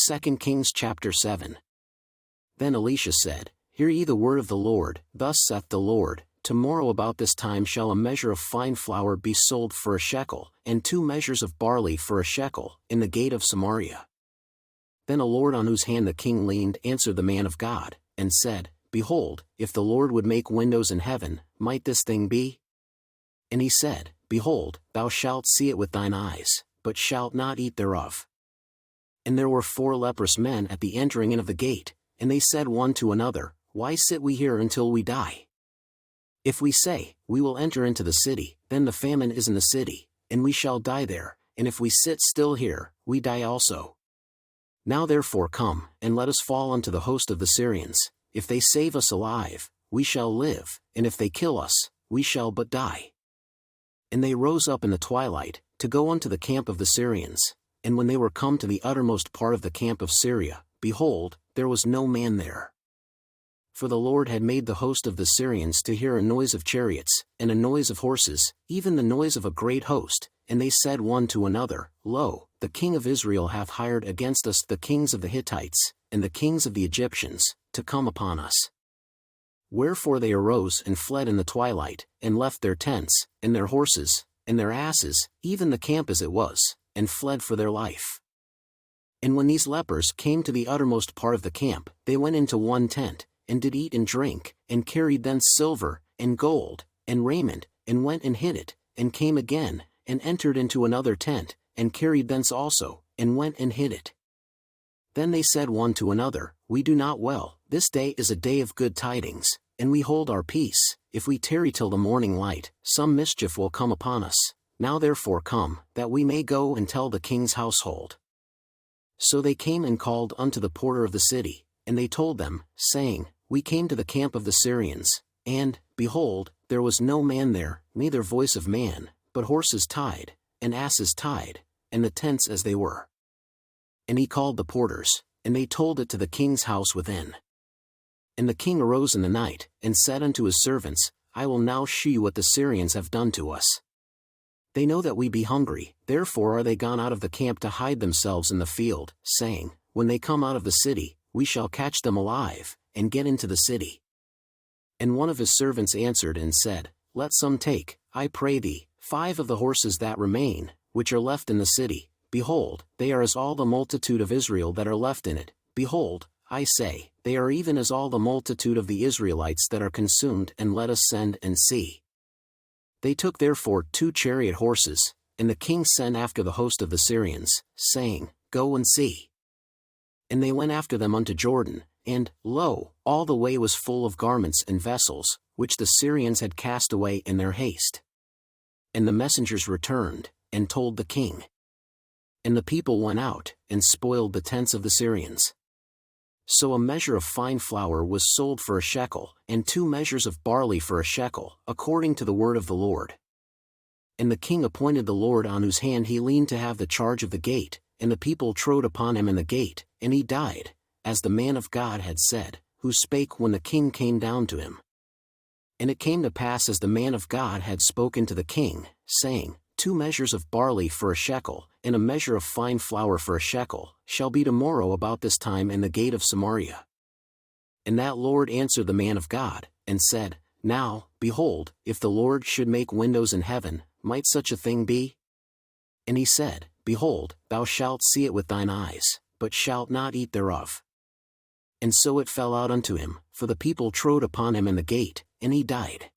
2 Kings chapter 7. Then Elisha said, Hear ye the word of the Lord, thus saith the Lord, Tomorrow about this time shall a measure of fine flour be sold for a shekel, and 2 measures of barley for a shekel, in the gate of Samaria. Then a Lord on whose hand the king leaned answered the man of God, and said, Behold, if the Lord would make windows in heaven, might this thing be? And he said, Behold, thou shalt see it with thine eyes, but shalt not eat thereof. And there were 4 leprous men at the entering in of the gate, and they said one to another, Why sit we here until we die? If we say, We will enter into the city, then the famine is in the city, and we shall die there, and if we sit still here, we die also. Now therefore come, and let us fall unto the host of the Syrians. If they save us alive, we shall live, and if they kill us, we shall but die. And they rose up in the twilight, to go unto the camp of the Syrians, and when they were come to the uttermost part of the camp of Syria, behold, there was no man there. For the Lord had made the host of the Syrians to hear a noise of chariots, and a noise of horses, even the noise of a great host, and they said one to another, Lo, the king of Israel hath hired against us the kings of the Hittites, and the kings of the Egyptians, to come upon us. Wherefore they arose and fled in the twilight, and left their tents, and their horses, and their asses, even the camp as it was, and fled for their life. And when these lepers came to the uttermost part of the camp, they went into one tent, and did eat and drink, and carried thence silver, and gold, and raiment, and went and hid it, and came again, and entered into another tent, and carried thence also, and went and hid it. Then they said one to another, We do not well, this day is a day of good tidings, and we hold our peace. If we tarry till the morning light, some mischief will come upon us. Now therefore come, that we may go and tell the king's household. So they came and called unto the porter of the city, and they told them, saying, We came to the camp of the Syrians, and, behold, there was no man there, neither voice of man, but horses tied, and asses tied, and the tents as they were. And he called the porters, and they told it to the king's house within. And the king arose in the night, and said unto his servants, I will now shew you what the Syrians have done to us. They know that we be hungry, therefore are they gone out of the camp to hide themselves in the field, saying, When they come out of the city, we shall catch them alive, and get into the city. And one of his servants answered and said, Let some take, I pray thee, 5 of the horses that remain, which are left in the city. Behold, they are as all the multitude of Israel that are left in it. Behold, I say, they are even as all the multitude of the Israelites that are consumed, and let us send and see. They took therefore 2 chariot horses, and the king sent after the host of the Syrians, saying, Go and see. And they went after them unto Jordan, and, lo, all the way was full of garments and vessels, which the Syrians had cast away in their haste. And the messengers returned, and told the king. And the people went out, and spoiled the tents of the Syrians. So a measure of fine flour was sold for a shekel, and 2 measures of barley for a shekel, according to the word of the Lord. And the king appointed the Lord on whose hand he leaned to have the charge of the gate, and the people trode upon him in the gate, and he died, as the man of God had said, who spake when the king came down to him. And it came to pass as the man of God had spoken to the king, saying, 2 measures of barley for a shekel, and a measure of fine flour for a shekel, shall be tomorrow about this time in the gate of Samaria. And that Lord answered the man of God, and said, Now, behold, if the Lord should make windows in heaven, might such a thing be? And he said, Behold, thou shalt see it with thine eyes, but shalt not eat thereof. And so it fell out unto him, for the people trode upon him in the gate, and he died.